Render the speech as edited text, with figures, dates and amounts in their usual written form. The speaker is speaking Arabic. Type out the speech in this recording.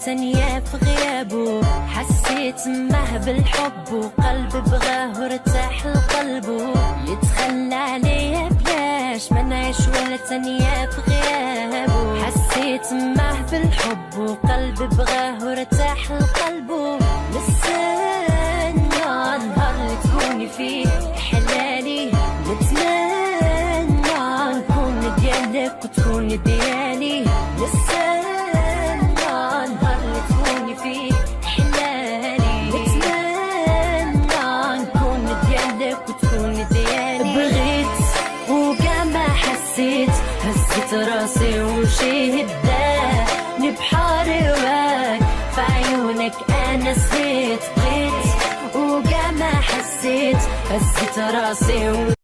تانية في غيابه، حسيت معه بالحب وقلبي بغاه وارتاح لقلبه. يتخلى عليا بلاش ما نعيش ولا تانية في غيابه، حسيت معه بالحب وقلبي بغاه وارتاح لقلبه. نستنى نهار اللي تكوني فيه حلالي، نتمنى نكون ديالك وتكون ديالي. نستنى نهار اللي تكوني فيه حلالي، نتمنى نكون ديالك وتكون ديالي. بغيت وكاع ما حسيت، هزيت راسي ومشي هداني بحار هواك، في عيونك انا سهيت. بغيت وكاع ما حسيت، هزيت راسي